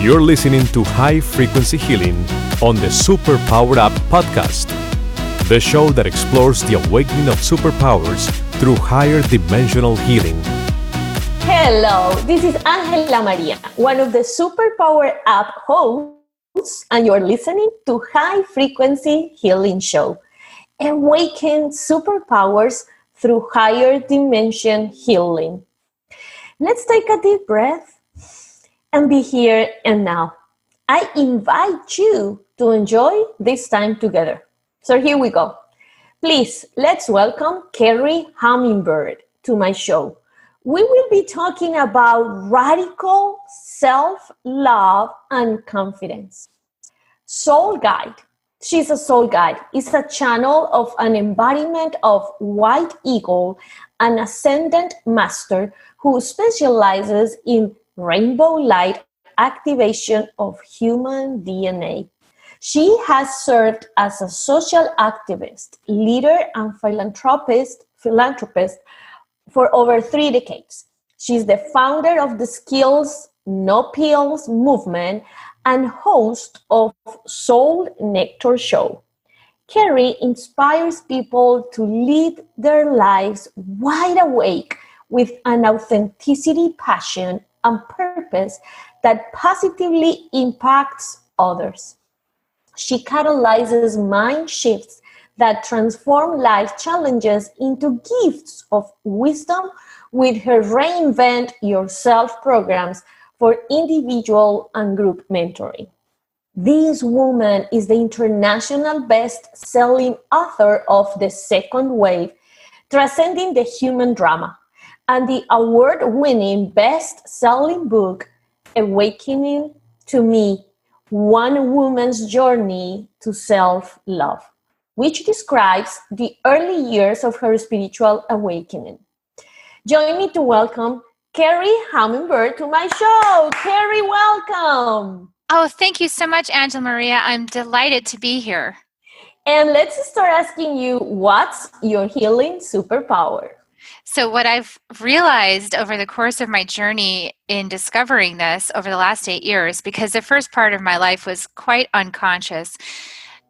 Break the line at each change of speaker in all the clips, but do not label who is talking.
You're listening to High Frequency Healing on the Superpower Up podcast, the show that explores the awakening of superpowers through higher dimensional healing.
Hello, this is AngelaMaría, one of the Superpower Up hosts, and you're listening to High Frequency Healing Show. Awaken superpowers through higher dimension healing. Let's take a deep breath and be here and now. I invite you to enjoy this time together. So here we go. Please, let's welcome Kerri Hummingbird to my show. We will be talking about radical self-love and confidence. Soul Guide. She's a soul guide. It's a channel of an embodiment of white eagle, an ascendant master who specializes in rainbow light activation of human DNA. She has served as a social activist, leader, and philanthropist for over 3 decades. She's the founder of the Skills No Pills movement and host of Soul Nectar Show. Kerri inspires people to lead their lives wide awake with an authenticity, passion, and purpose that positively impacts others. She catalyzes mind shifts that transform life challenges into gifts of wisdom with her Reinvent Yourself programs for individual and group mentoring. This woman is the international best-selling author of The Second Wave, Transcending the Human Drama, and the award-winning best-selling book, Awakening to Me, One Woman's Journey to Self-Love, which describes the early years of her spiritual awakening. Join me to welcome Kerri Hummingbird to my show. Kerri, welcome.
Oh, thank you so much, AngelaMaría. I'm delighted to be here.
And let's start asking you, what's your healing superpower?
So what I've realized over the course of my journey in discovering this over the last 8 years, because the first part of my life was quite unconscious,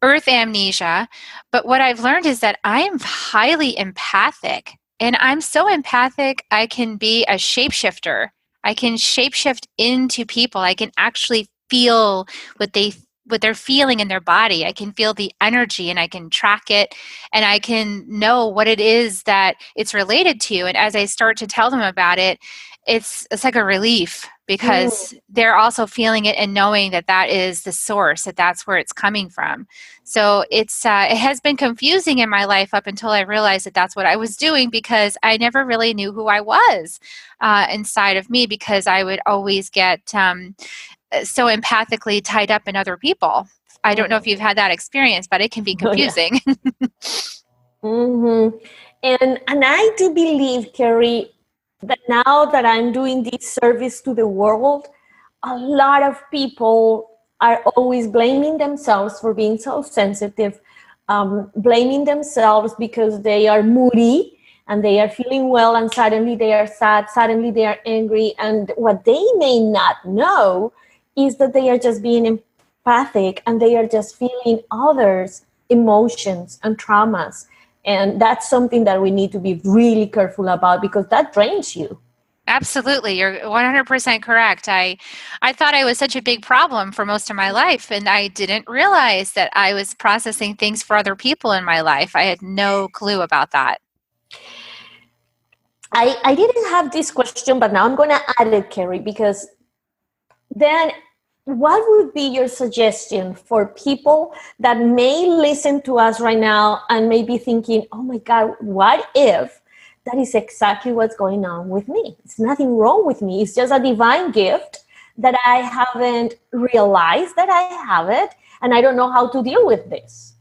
earth amnesia, but what I've learned is that I am highly empathic. And I'm so empathic, I can be a shapeshifter. I can shapeshift into people. I can actually feel what they're feeling in their body. I can feel the energy and I can track it and I can know what it is that it's related to. And as I start to tell them about it, it's like a relief because they're also feeling it and knowing that that is the source, that that's where it's coming from. So it has been confusing in my life up until I realized that that's what I was doing because I never really knew who I was inside of me because I would always get so empathically tied up in other people. I don't know if you've had that experience, but it can be confusing.
Oh, yeah. And I do believe, Kerri, that now that I'm doing this service to the world, a lot of people are always blaming themselves for being so sensitive, blaming themselves because they are moody and they are feeling well and suddenly they are sad, suddenly they are angry. And what they may not know is that they are just being empathic and they are just feeling others' emotions and traumas. And that's something that we need to be really careful about because that drains you.
Absolutely. You're 100% correct. I thought I was such a big problem for most of my life, and I didn't realize that I was processing things for other people in my life. I had no clue about that.
I didn't have this question, but now I'm going to add it, Kerri, because then what would be your suggestion for people that may listen to us right now and may be thinking, oh my God, what if that is exactly what's going on with me? It's nothing wrong with me. It's just a divine gift that I haven't realized that I have it, and I don't know how to deal with this.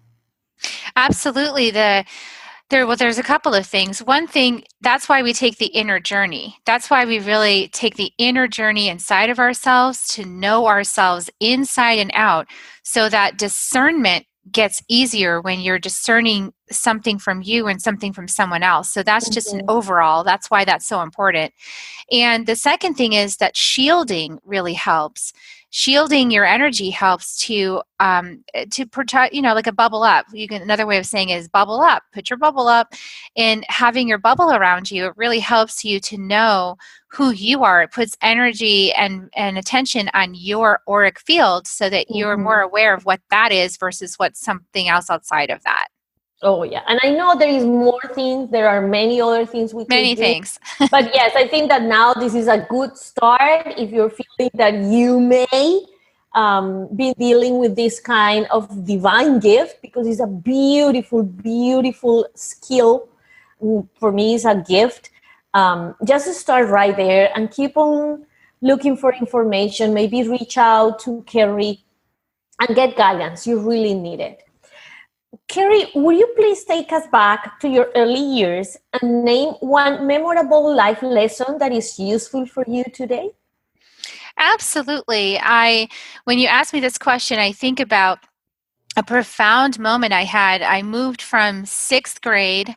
Absolutely. There's a couple of things. One thing, that's why we take the inner journey. That's why we really take the inner journey inside of ourselves to know ourselves inside and out so that discernment gets easier when you're discerning something from you and something from someone else. So that's just an overall. That's why that's so important. And the second thing is that shielding really helps. Shielding your energy helps to protect, like a bubble up. Another way of saying it is bubble up. Put your bubble up, and having your bubble around you, it really helps you to know who you are. It puts energy and attention on your auric field so that you're more aware of what that is versus what's something else outside of that.
Oh, yeah. And I know there is more things. There are many other things we can do.
Many things.
But yes, I think that now this is a good start if you're feeling that you may be dealing with this kind of divine gift, because it's a beautiful, beautiful skill. For me, it's a gift. Just to start right there and keep on looking for information. Maybe reach out to Kerri and get guidance. You really need it. Kerri, will you please take us back to your early years and name one memorable life lesson that is useful for you today?
Absolutely. When you ask me this question, I think about a profound moment I had. I moved from 6th grade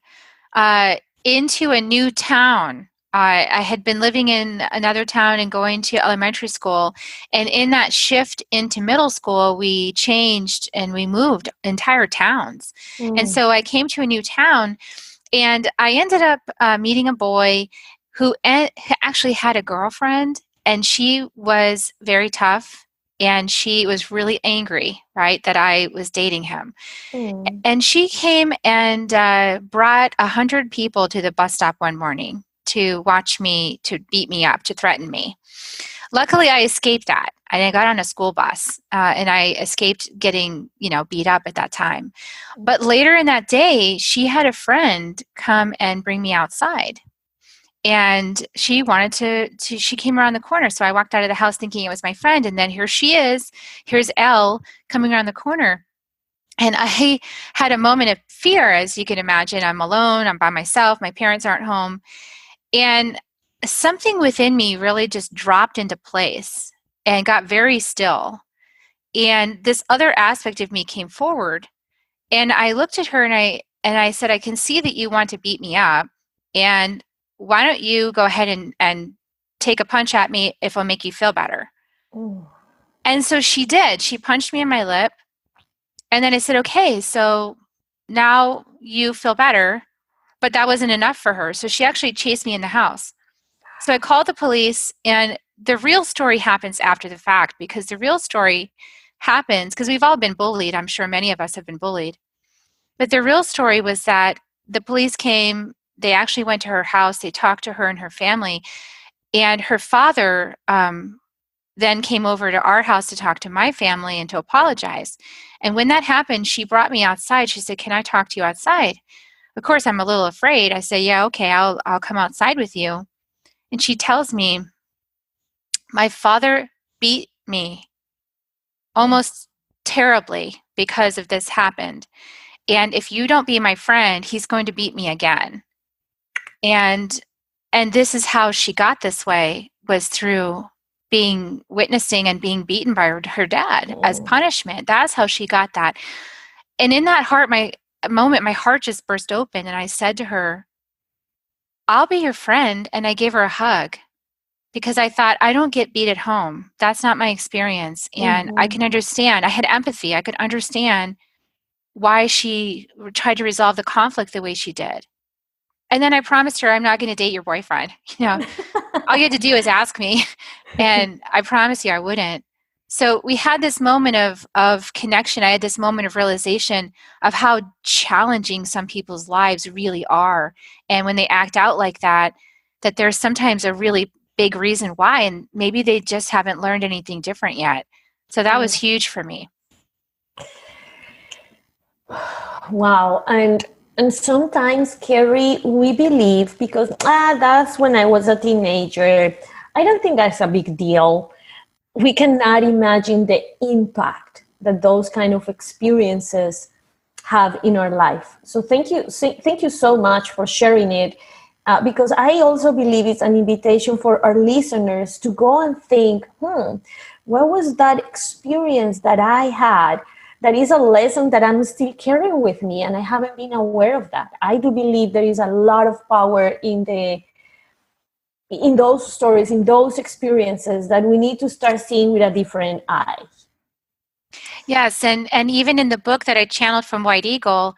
into a new town. I had been living in another town and going to elementary school. And in that shift into middle school, we changed and we moved entire towns. And so I came to a new town, and I ended up meeting a boy who actually had a girlfriend, and she was very tough. And she was really angry, right, that I was dating him. And she came and brought 100 people to the bus stop one morning to watch me, to beat me up, to threaten me. Luckily, I escaped that. And I got on a school bus, and I escaped getting, beat up at that time. But later in that day, she had a friend come and bring me outside. And she wanted she came around the corner. So I walked out of the house thinking it was my friend. And then here she is. Here's Elle coming around the corner. And I had a moment of fear, as you can imagine. I'm alone. I'm by myself. My parents aren't home. And something within me really just dropped into place and got very still. And this other aspect of me came forward. And I looked at her and I said, I can see that you want to beat me up. And why don't you go ahead and take a punch at me if it'll make you feel better? Ooh. And so she did. She punched me in my lip. And then I said, okay, so now you feel better. But that wasn't enough for her. So she actually chased me in the house. So I called the police, and the real story happens after the fact, because the real story happens because we've all been bullied. I'm sure many of us have been bullied. But the real story was that the police came. They actually went to her house. They talked to her and her family. And her father then came over to our house to talk to my family and to apologize. And when that happened, she brought me outside. She said, can I talk to you outside? Of course, I'm a little afraid. I say, yeah, okay, I'll come outside with you. And she tells me, my father beat me almost terribly because of this happened. And if you don't be my friend, he's going to beat me again. And this is how she got this way, was through witnessing and being beaten by her dad as punishment. That's how she got that. And in that moment, my heart just burst open, and I said to her, I'll be your friend. And I gave her a hug, because I thought, I don't get beat at home. That's not my experience. And I can understand. I had empathy. I could understand why she tried to resolve the conflict the way she did. And then I promised her, I'm not going to date your boyfriend. All you had to do is ask me. And I promised you I wouldn't. So we had this moment of connection. I had this moment of realization of how challenging some people's lives really are. And when they act out like that there's sometimes a really big reason why. And maybe they just haven't learned anything different yet. So that was huge for me.
Wow. And sometimes, Kerri, we believe, because that's when I was a teenager, I don't think that's a big deal. We cannot imagine the impact that those kind of experiences have in our life. So thank you so much for sharing it, because I also believe it's an invitation for our listeners to go and think, what was that experience that I had that is a lesson that I'm still carrying with me, and I haven't been aware of that. I do believe there is a lot of power in those stories, in those experiences, that we need to start seeing with a different eye.
Yes, and even in the book that I channeled from White Eagle,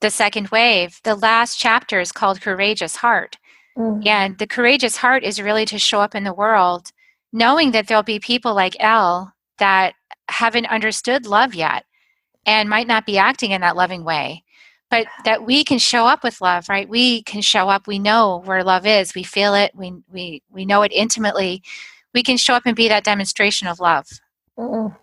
The Second Wave, the last chapter is called Courageous Heart.
Mm-hmm.
And the courageous heart is really to show up in the world, knowing that there'll be people like Elle that haven't understood love yet and might not be acting in that loving way, but that we can show up with love, right? We can show up. We know where love is. We feel it. We know it intimately. We can show up and be that demonstration of love.
Mm-hmm.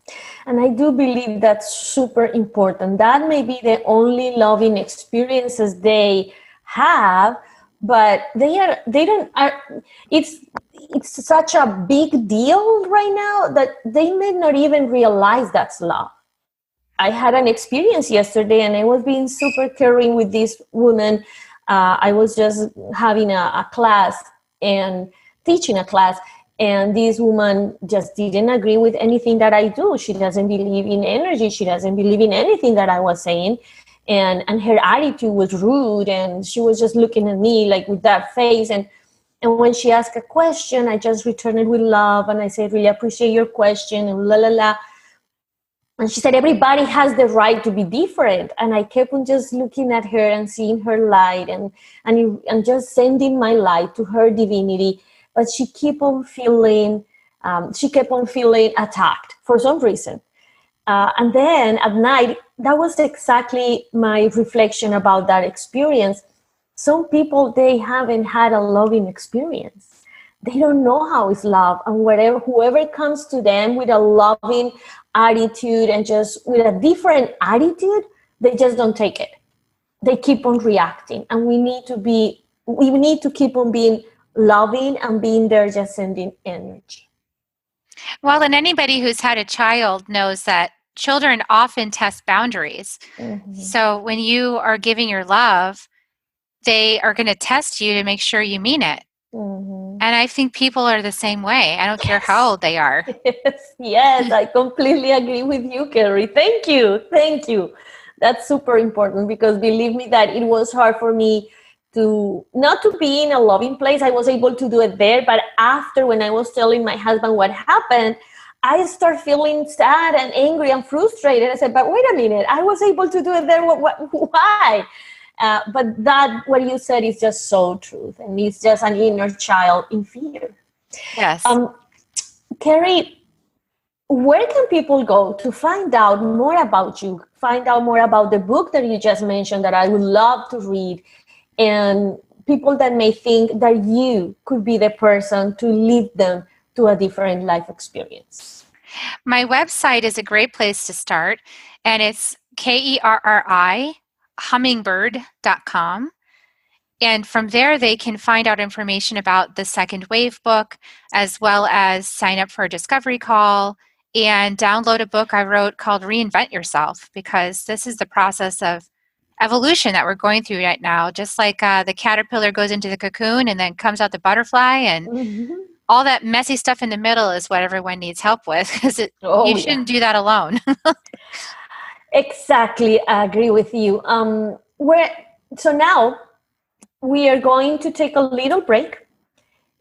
And I do believe that's super important. That may be the only loving experiences they have, but it's such a big deal right now that they may not even realize that's love. I had an experience yesterday, and I was being super caring with this woman. I was just having a class and teaching a class, and this woman just didn't agree with anything that I do. She doesn't believe in energy. She doesn't believe in anything that I was saying. And her attitude was rude, and she was just looking at me like with that face. And when she asked a question, I just returned it with love, and I said, really appreciate your question, and la la la. And she said, everybody has the right to be different. And I kept on just looking at her and seeing her light and just sending my light to her divinity. But she kept on feeling attacked for some reason. And then at night, that was exactly my reflection about that experience. Some people, they haven't had a loving experience. They don't know how is love. And whoever comes to them with a loving attitude and just with a different attitude, they just don't take it. They keep on reacting. And we need to keep on being loving and being there, just sending energy.
Well, and anybody who's had a child knows that children often test boundaries. Mm-hmm. So when you are giving your love, they are going to test you to make sure you mean it. Mm-hmm. And I think people are the same way. I don't care how old they are.
Yes, I completely agree with you, Kerri. Thank you. That's super important, because believe me that it was hard for me to not to be in a loving place. I was able to do it there, but after, when I was telling my husband what happened, I started feeling sad and angry and frustrated. I said, but wait a minute, I was able to do it there. Why? But that, what you said, is just so true. And it's just an inner child in fear.
Yes.
Kerri, where can people go to find out more about you, find out more about the book that you just mentioned that I would love to read, and people that may think that you could be the person to lead them to a different life experience?
My website is a great place to start, and it's Kerri Hummingbird.com. And from there, they can find out information about the Second Wave book, as well as sign up for a discovery call and download a book I wrote called Reinvent Yourself, because this is the process of evolution that we're going through right now. Just like the caterpillar goes into the cocoon and then comes out the butterfly, and mm-hmm. all that messy stuff in the middle is what everyone needs help with, because you shouldn't do that alone.
Exactly, I agree with you. So now we are going to take a little break,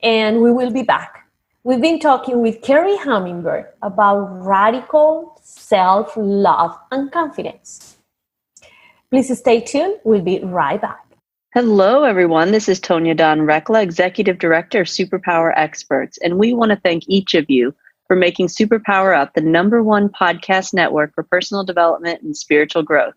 and we will be back. We've been talking with Kerri Hummingbird about radical self-love and confidence. Please stay tuned. We'll be right back.
Hello, everyone. This is Tonya Dawn Rekla, Executive Director of Superpower Experts, and we want to thank each of you for making Superpower Up the #1 podcast network for personal development and spiritual growth.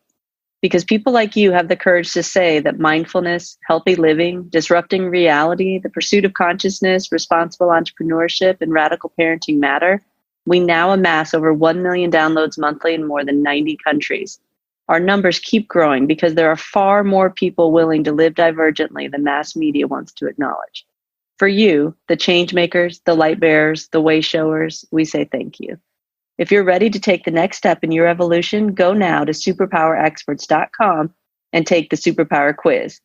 Because people like you have the courage to say that mindfulness, healthy living, disrupting reality, the pursuit of consciousness, responsible entrepreneurship, and radical parenting matter, we now amass over 1 million downloads monthly in more than 90 countries. Our numbers keep growing because there are far more people willing to live divergently than mass media wants to acknowledge. For you, the change makers, the light bearers, the way showers, we say thank you. If you're ready to take the next step in your evolution, go now to superpowerexperts.com and take the Superpower quiz.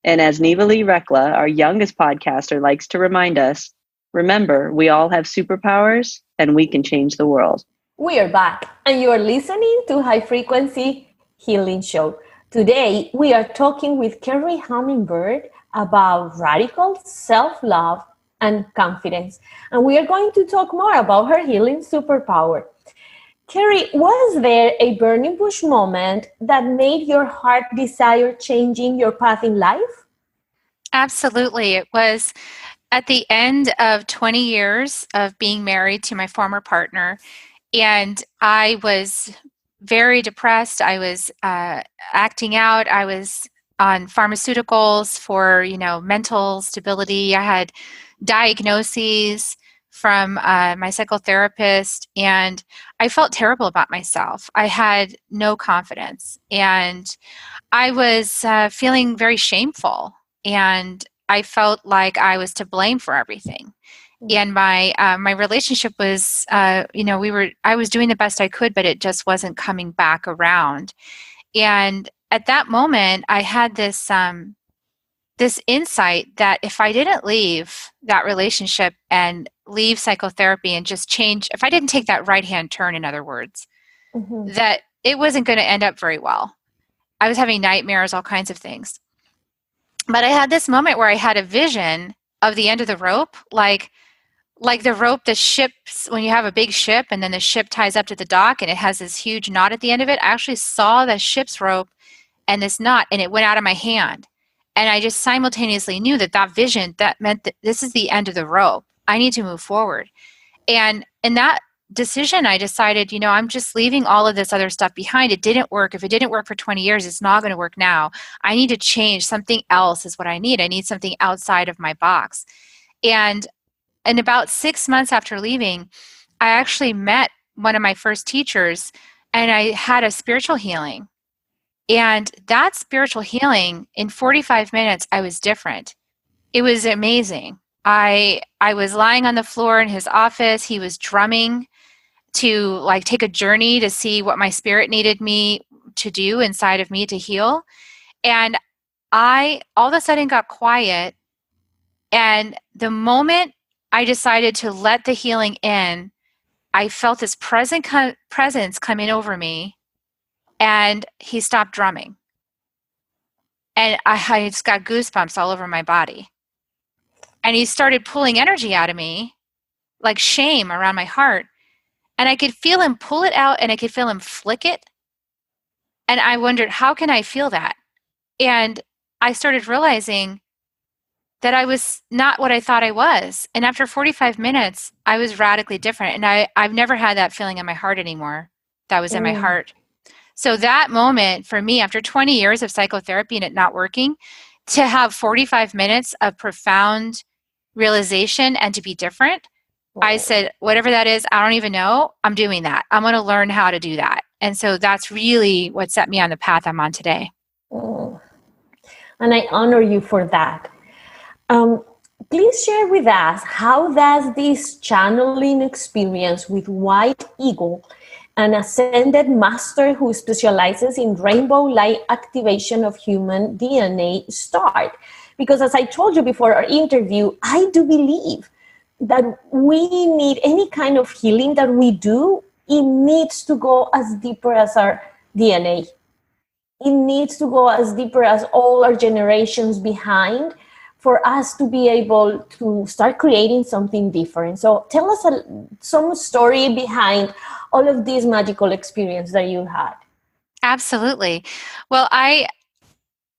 And as Neva Lee Rekla, our youngest podcaster, likes to remind us, remember, we all have superpowers and we can change the world.
We are back, and you are listening to High Frequency Healing Show. Today, we are talking with Kerri Hummingbird about radical self-love and confidence. And we are going to talk more about her healing superpower. Kerri, was there a burning bush moment that made your heart desire changing your path in life?
Absolutely. It was at the end of 20 years of being married to my former partner, and I was very depressed. I was acting out. I was on pharmaceuticals for, mental stability. I had diagnoses from my psychotherapist, and I felt terrible about myself. I had no confidence, and I was feeling very shameful, and I felt like I was to blame for everything. And my relationship was, I was doing the best I could, but it just wasn't coming back around. And at that moment, I had this insight that if I didn't leave that relationship and leave psychotherapy and just change, if I didn't take that right-hand turn, in other words, that it wasn't going to end up very well. I was having nightmares, all kinds of things. But I had this moment where I had a vision of the end of the rope, like the rope, the ships, when you have a big ship and then the ship ties up to the dock and it has this huge knot at the end of it. I actually saw the ship's rope and this knot, and it went out of my hand. And I just simultaneously knew that vision, that meant that this is the end of the rope. I need to move forward. And in that decision, I decided, I'm just leaving all of this other stuff behind. It didn't work. If it didn't work for 20 years, it's not going to work now. I need to change. Something else is what I need. I need something outside of my box. And about 6 months after leaving, I actually met one of my first teachers, and I had a spiritual healing. And that spiritual healing, in 45 minutes, I was different. It was amazing. I was lying on the floor in his office. He was drumming to take a journey to see what my spirit needed me to do inside of me to heal. And I all of a sudden got quiet. And the moment I decided to let the healing in, I felt this presence coming over me, and he stopped drumming. And I just got goosebumps all over my body. And he started pulling energy out of me, like shame around my heart. And I could feel him pull it out, and I could feel him flick it. And I wondered, how can I feel that? And I started realizing that I was not what I thought I was. And after 45 minutes, I was radically different. And I've never had that feeling in my heart anymore that was in my heart. So that moment for me, after 20 years of psychotherapy and it not working, to have 45 minutes of profound realization and to be different, I said, whatever that is, I don't even know. I'm doing that. I'm going to learn how to do that. And so that's really what set me on the path I'm on today.
And I honor you for that. Please share with us, how does this channeling experience with White Eagle, an ascended master who specializes in rainbow light activation of human DNA, start? Because as I told you before our interview, I do believe that we need any kind of healing that we do, it needs to go as deeper as our DNA. It needs to go as deeper as all our generations behind for us to be able to start creating something different. So tell us some story behind all of this magical experience that you had.
Absolutely. Well,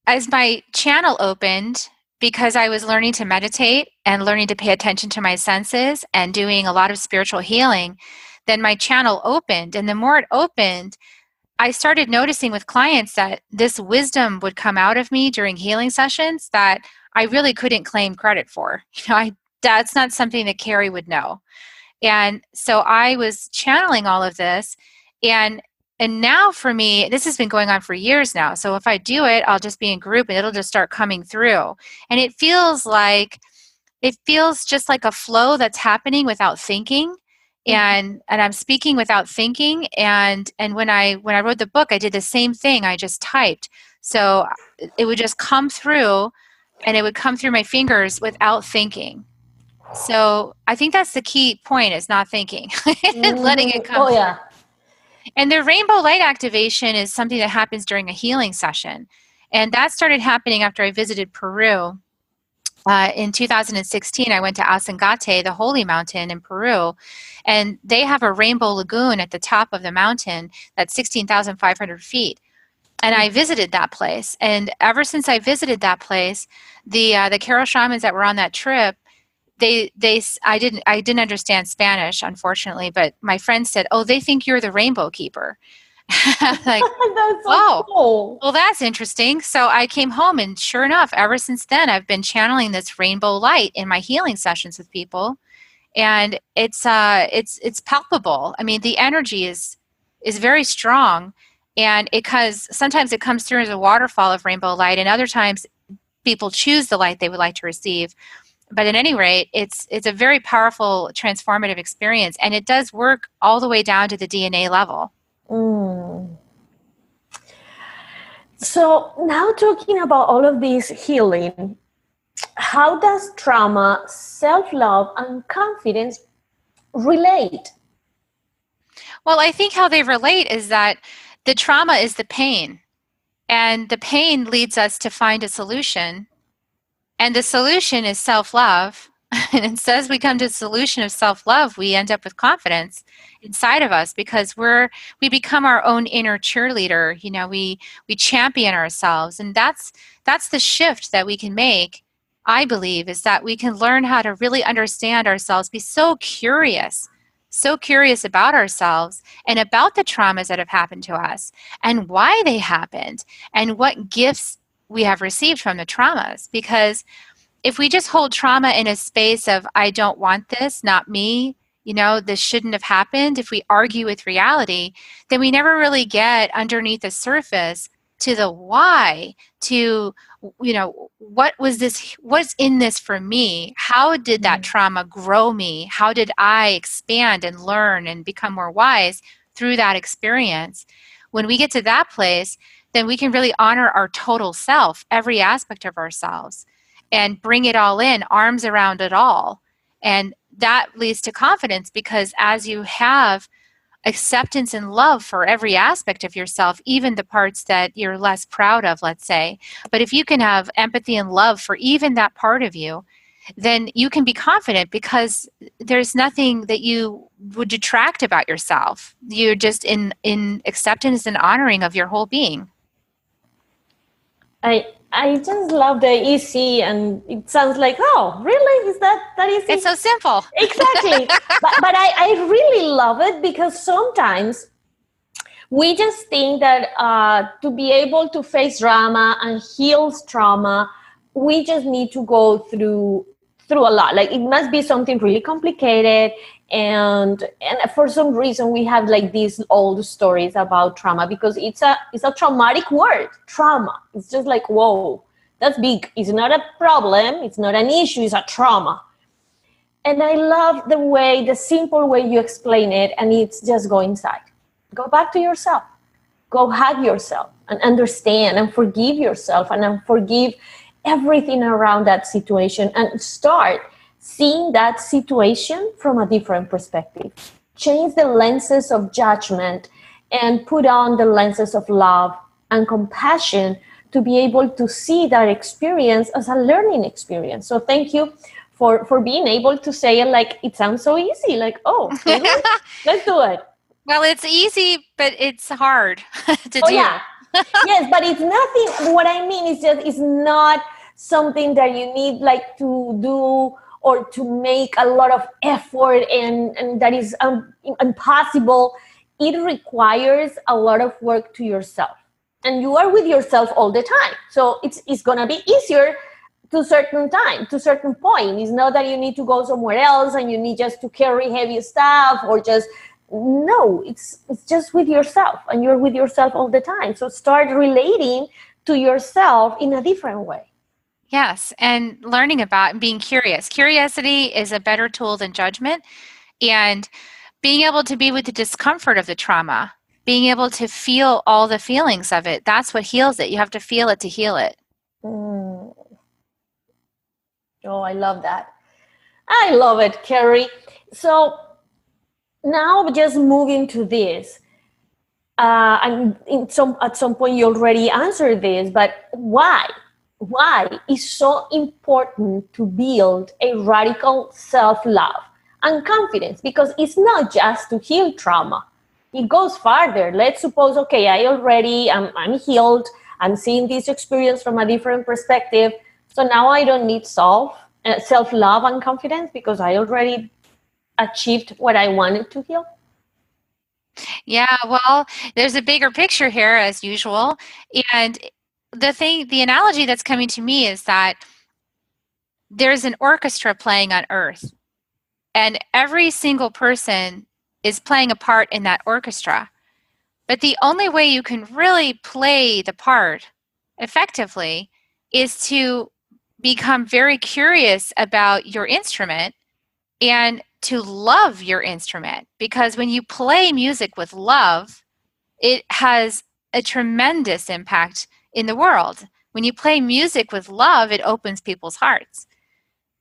as my channel opened, because I was learning to meditate and learning to pay attention to my senses and doing a lot of spiritual healing, then my channel opened. And the more it opened, I started noticing with clients that this wisdom would come out of me during healing sessions that I really couldn't claim credit for. That's not something that Kerri would know. And so I was channeling all of this. And now for me, this has been going on for years now. So if I do it, I'll just be in group and it'll just start coming through. And it feels just like a flow that's happening without thinking. And I'm speaking without thinking. And when I wrote the book, I did the same thing. I just typed. So it would just come through, and it would come through my fingers without thinking. So I think that's the key point, is not thinking and letting it come
Oh,
through.
yeah.
And the rainbow light activation is something that happens during a healing session. And that started happening after I visited Peru. In 2016, I went to Asangate, the holy mountain in Peru, and they have a rainbow lagoon at the top of the mountain that's 16,500 feet. And I visited that place. And ever since I visited that place, the Karo shamans that were on that trip, I didn't understand Spanish, unfortunately, but my friend said, "Oh, they think you're the rainbow keeper." Like,
That's so
oh,
cool.
well, that's interesting. So I came home, and sure enough, ever since then, I've been channeling this rainbow light in my healing sessions with people, and it's palpable. I mean, the energy is very strong, and because sometimes it comes through as a waterfall of rainbow light, and other times people choose the light they would like to receive. But at any rate, it's a very powerful, transformative experience, and it does work all the way down to the DNA level.
Mm. So now talking about all of this healing, how does trauma, self-love, and confidence relate?
Well, I think how they relate is that the trauma is the pain, and the pain leads us to find a solution, and the solution is self-love. And as we come to the solution of self-love, we end up with confidence inside of us, because we become our own inner cheerleader. You know, we champion ourselves, and that's the shift that we can make. I believe is that we can learn how to really understand ourselves, be so curious about ourselves and about the traumas that have happened to us and why they happened and what gifts we have received from the traumas. Because if we just hold trauma in a space of, I don't want this, not me, you know, this shouldn't have happened, if we argue with reality, then we never really get underneath the surface to the why, to, you know, what's in this for me? How did that trauma grow me? How did I expand and learn and become more wise through that experience? When we get to that place, then we can really honor our total self, every aspect of ourselves, and bring it all in, arms around it all. And that leads to confidence, because as you have acceptance and love for every aspect of yourself, even the parts that you're less proud of, let's say, but if you can have empathy and love for even that part of you, then you can be confident, because there's nothing that you would detract about yourself. You're just in acceptance and honoring of your whole being.
I just love the easy, and it sounds like, oh, really? Is that easy?
It's so simple.
Exactly. but I really love it, because sometimes we just think that to be able to face drama and heal trauma, we just need to go through a lot. Like, it must be something really complicated. And for some reason we have like these old stories about trauma, because it's a traumatic word, trauma. It's just like, whoa, that's big. It's not a problem, it's not an issue, it's a trauma. And I love the simple way you explain it, and it's just go inside, go back to yourself, go hug yourself and understand and forgive yourself and forgive everything around that situation, and start seeing that situation from a different perspective. Change the lenses of judgment and put on the lenses of love and compassion to be able to see that experience as a learning experience. So thank you for being able to say it like it sounds so easy. Like, oh, really? Let's do it.
Well, it's easy, but it's hard to do.
Yeah. Yes, but it's nothing. What I mean is just, it's not something that you need like to do or to make a lot of effort, and that is impossible. It requires a lot of work to yourself, and you are with yourself all the time. So it's gonna be easier to certain time, to certain point. It's not that you need to go somewhere else and you need just to carry heavy stuff, or just, no, it's just with yourself, and you're with yourself all the time. So start relating to yourself in a different way.
Yes, and learning about and being curious. Curiosity is a better tool than judgment, and being able to be with the discomfort of the trauma, being able to feel all the feelings of it, that's what heals it. You have to feel it to heal it.
Oh, I love that. I love it, Kerri. So now just moving to this, and at some point you already answered this, but why? Why is so important to build a radical self-love and confidence? Because it's not just to heal trauma. It goes farther. Let's suppose, okay, I'm healed. I'm seeing this experience from a different perspective. So now I don't need self-love and confidence because I already achieved what I wanted to heal.
Yeah, well, there's a bigger picture here as usual. And the analogy that's coming to me is that there's an orchestra playing on earth, and every single person is playing a part in that orchestra. But the only way you can really play the part effectively is to become very curious about your instrument and to love your instrument. Because when you play music with love, it has a tremendous impact in the world. When you play music with love, it opens people's hearts.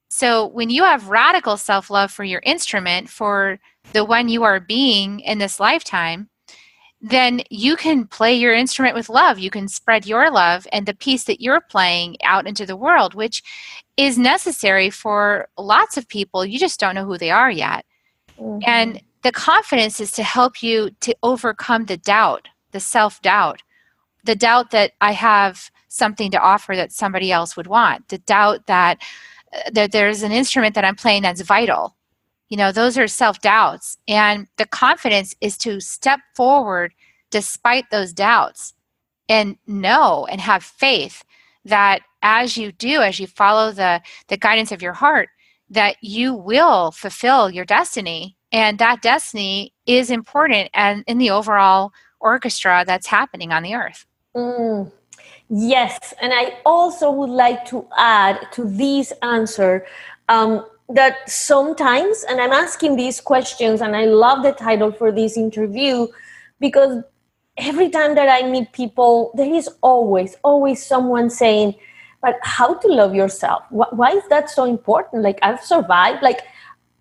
So when you have radical self-love for your instrument, for the one you are being in this lifetime, then you can play your instrument with love. You can spread your love and the piece that you're playing out into the world, which is necessary for lots of people. You just don't know who they are yet. Mm-hmm. And the confidence is to help you to overcome the doubt, the self-doubt, the doubt that I have something to offer that somebody else would want, the doubt that there's an instrument that I'm playing that's vital. You know, those are self-doubts. And the confidence is to step forward despite those doubts and know and have faith that as you follow the guidance of your heart, that you will fulfill your destiny. And that destiny is important and in the overall orchestra that's happening on the earth.
Yes. And I also would like to add to this answer that sometimes, and I'm asking these questions, and I love the title for this interview, because every time that I meet people, there is always someone saying, but how to love yourself? Why is that so important? Like, I've survived. Like,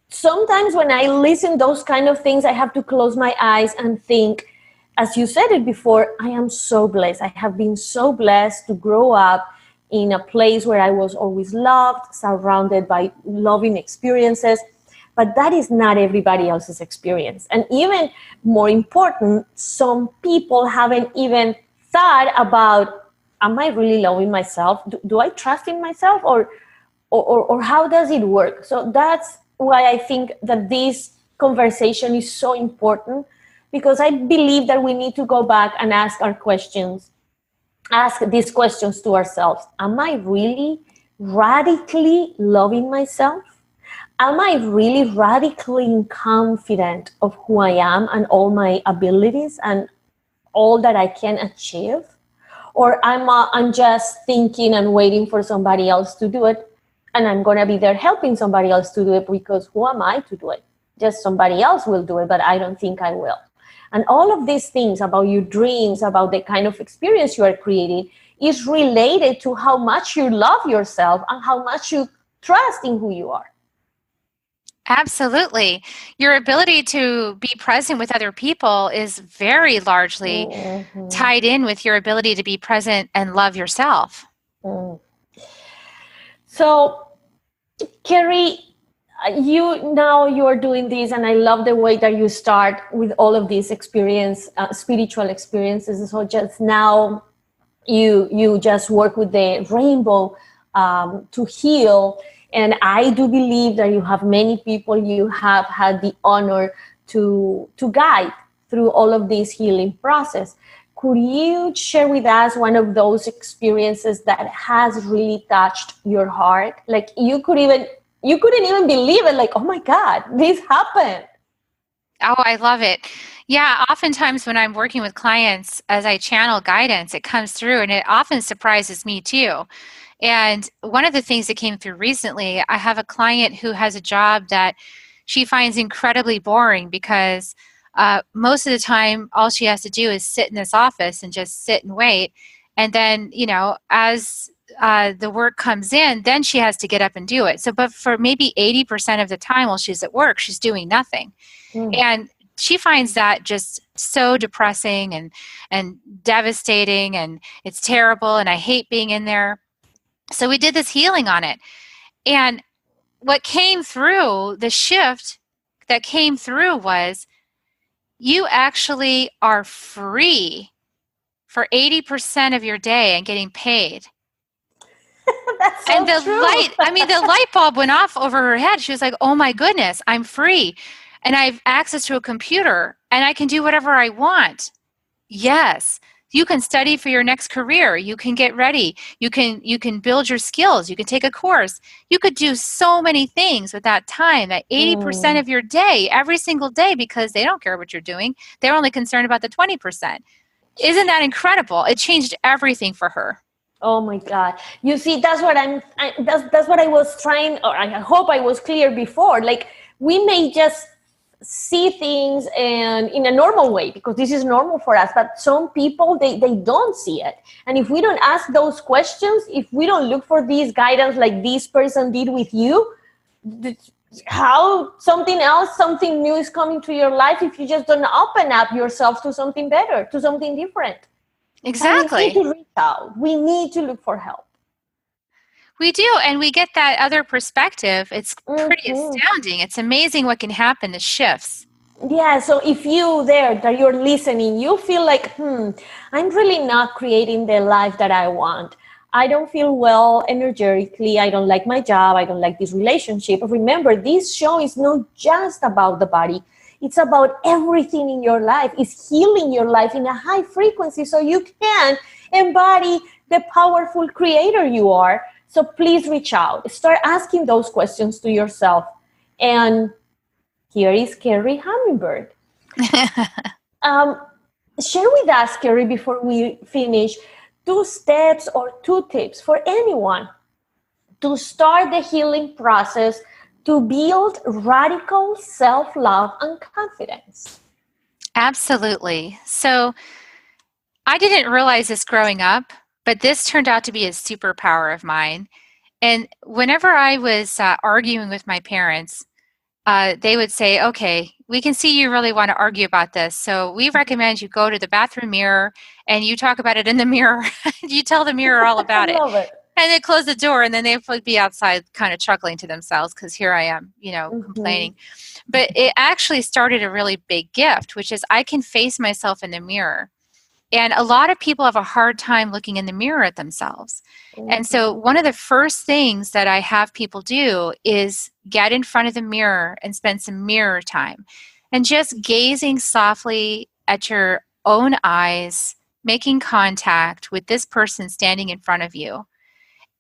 sometimes when I listen those kind of things, I have to close my eyes and think, as you said it before, I am so blessed. I have been so blessed to grow up in a place where I was always loved, surrounded by loving experiences. But that is not everybody else's experience. And even more important, some people haven't even thought about, am I really loving myself? Do I trust in myself? Or how does it work? So that's why I think that this conversation is so important, because I believe that we need to go back and ask these questions to ourselves. Am I really radically loving myself? Am I really radically confident of who I am and all my abilities and all that I can achieve? Or I'm just thinking and waiting for somebody else to do it, and I'm going to be there helping somebody else to do it, because who am I to do it? Just somebody else will do it, but I don't think I will. And all of these things about your dreams, about the kind of experience you are creating, is related to how much you love yourself and how much you trust in who you are.
Absolutely. Your ability to be present with other people is very largely tied in with your ability to be present and love yourself.
So, Kerri, you're doing this, and I love the way that you start with all of these spiritual experiences. So just now, you just work with the rainbow to heal, and I do believe that you have many people you have had the honor to guide through all of this healing process. Could you share with us one of those experiences that has really touched your heart? Like you couldn't even believe it. Like, oh my God, this happened.
Oh, I love it. Yeah, oftentimes when I'm working with clients, as I channel guidance, it comes through, and it often surprises me too. And one of the things that came through recently, I have a client who has a job that she finds incredibly boring, because most of the time, all she has to do is sit in this office and just sit and wait. And then, as the work comes in, then she has to get up and do it. So, but for maybe 80% of the time while she's at work, she's doing nothing. And she finds that just so depressing and devastating, and it's terrible, and I hate being in there. So we did this healing on it. And what came through, the shift that came through was, you actually are free for 80% of your day and getting paid.
That's so
And the
true.
the light bulb went off over her head. She was like, oh my goodness, I'm free. And I have access to a computer and I can do whatever I want. Yes. You can study for your next career. You can get ready. You can build your skills. You can take a course. You could do so many things with that time, that 80% of your day, every single day, because they don't care what you're doing. They're only concerned about the 20%. Isn't that incredible? It changed everything for her.
Oh my God! You see, that's what that's what I was trying, or I hope I was clear before. Like, we may just see things in a normal way because this is normal for us, but some people they don't see it. And if we don't ask those questions, if we don't look for this guidance like this person did with you, how something else, something new is coming to your life if you just don't open up yourself to something better, to something different.
Exactly.
We need to reach out. We need to look for help.
We do, and we get that other perspective. It's pretty astounding. It's amazing what can happen, the shifts.
Yeah, so if you there that you're listening, you feel like, I'm really not creating the life that I want. I don't feel well energetically. I don't like my job. I don't like this relationship. Remember, this show is not just about the body. It's about everything in your life. It's healing your life in a high frequency so you can embody the powerful creator you are. So please reach out. Start asking those questions to yourself. And here is Kerri Hummingbird. Share with us, Kerri, before we finish, 2 steps or 2 tips for anyone to start the healing process to build radical self-love and confidence.
Absolutely. So I didn't realize this growing up, but this turned out to be a superpower of mine. And whenever I was arguing with my parents, they would say, okay, we can see you really want to argue about this. So we recommend you go to the bathroom mirror and you talk about it in the mirror. You tell the mirror all about it.
I love it.
And they close the door, and then they would be outside kind of chuckling to themselves because here I am, complaining. But it actually started a really big gift, which is I can face myself in the mirror. And a lot of people have a hard time looking in the mirror at themselves. And so one of the first things that I have people do is get in front of the mirror and spend some mirror time. And just gazing softly at your own eyes, making contact with this person standing in front of you.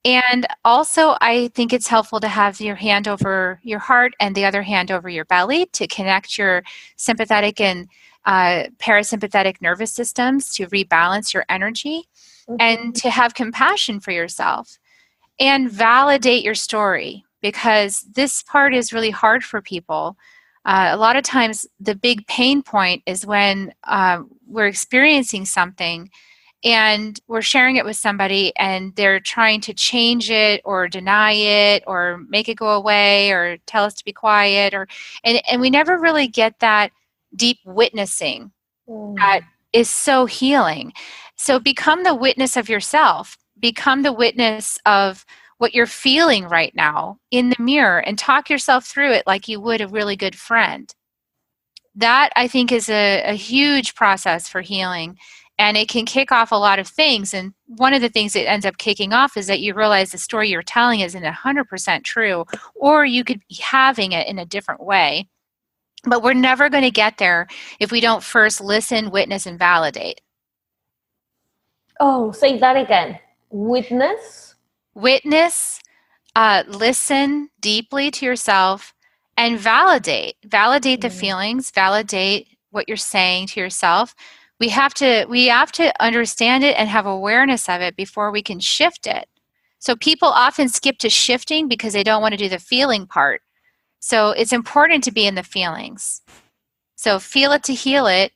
And also, I think it's helpful to have your hand over your heart and the other hand over your belly to connect your sympathetic and parasympathetic nervous systems to rebalance your energy and to have compassion for yourself and validate your story, because this part is really hard for people. A lot of times, the big pain point is when we're experiencing something and we're sharing it with somebody and they're trying to change it or deny it or make it go away or tell us to be quiet, and we never really get that deep witnessing that is so healing. So become the witness of yourself. Become the witness of what you're feeling right now in the mirror and talk yourself through it like you would a really good friend. That, I think, is a huge process for healing. And it can kick off a lot of things. And one of the things that ends up kicking off is that you realize the story you're telling isn't 100% true, or you could be having it in a different way. But we're never going to get there if we don't first listen, witness, and validate.
Oh, say that again. Witness,
listen deeply to yourself, and validate. Validate the feelings, validate what you're saying to yourself. We have to understand it and have awareness of it before we can shift it. So people often skip to shifting because they don't want to do the feeling part. So it's important to be in the feelings. So feel it to heal it,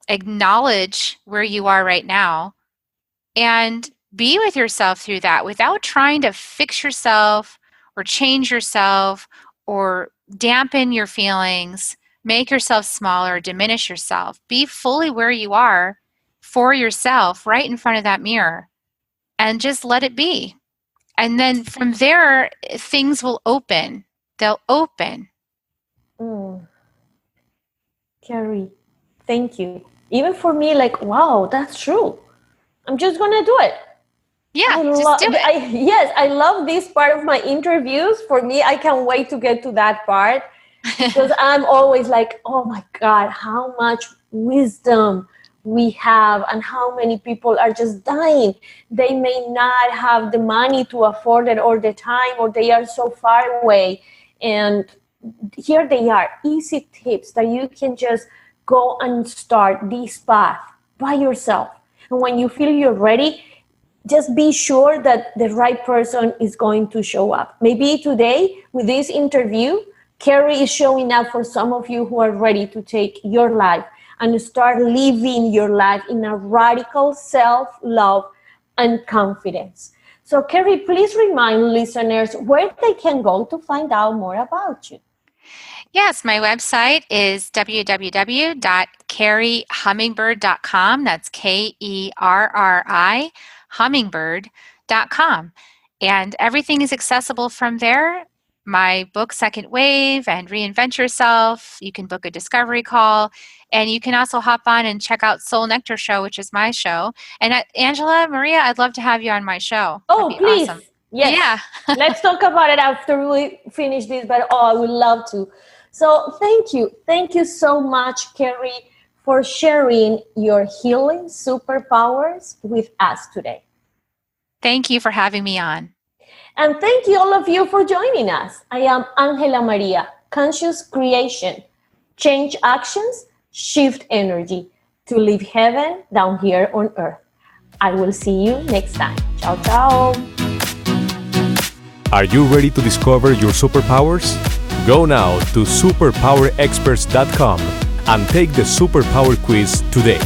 acknowledge where you are right now, and be with yourself through that without trying to fix yourself or change yourself or dampen your feelings, make yourself smaller, diminish yourself. Be fully where you are for yourself right in front of that mirror and just let it be. And then from there, things will open. They'll open.
Kerri, thank you. Even for me, like, wow, that's true. I'm just going to do it.
Yeah, just do it.
Yes, I love this part of my interviews. For me, I can't wait to get to that part because I'm always like, oh my God, how much wisdom we have and how many people are just dying. They may not have the money to afford it or the time, or they are so far away. And here they are, easy tips that you can just go and start this path by yourself. And when you feel you're ready, just be sure that the right person is going to show up. Maybe today with this interview, Kerri is showing up for some of you who are ready to take your life and start living your life in a radical self-love and confidence. So Kerri, please remind listeners where they can go to find out more about you.
Yes, my website is www.kerrihummingbird.com. That's Kerri hummingbird.com. And everything is accessible from there. My book, Second Wave and Reinvent Yourself. You can book a discovery call. And you can also hop on and check out Soul Nectar Show, which is my show. And AngelaMaría, I'd love to have you on my show.
Oh, please.
Awesome.
Yes.
Yeah.
Let's talk about it after we finish this. But I would love to. So thank you. Thank you so much, Kerri, for sharing your healing superpowers with us today.
Thank you for having me on.
And thank you all of you for joining us. I am AngelaMaría, Conscious Creation. Change actions, shift energy to live heaven down here on earth. I will see you next time. Ciao, ciao.
Are you ready to discover your superpowers? Go now to superpowerexperts.com and take the Superpower Quiz today.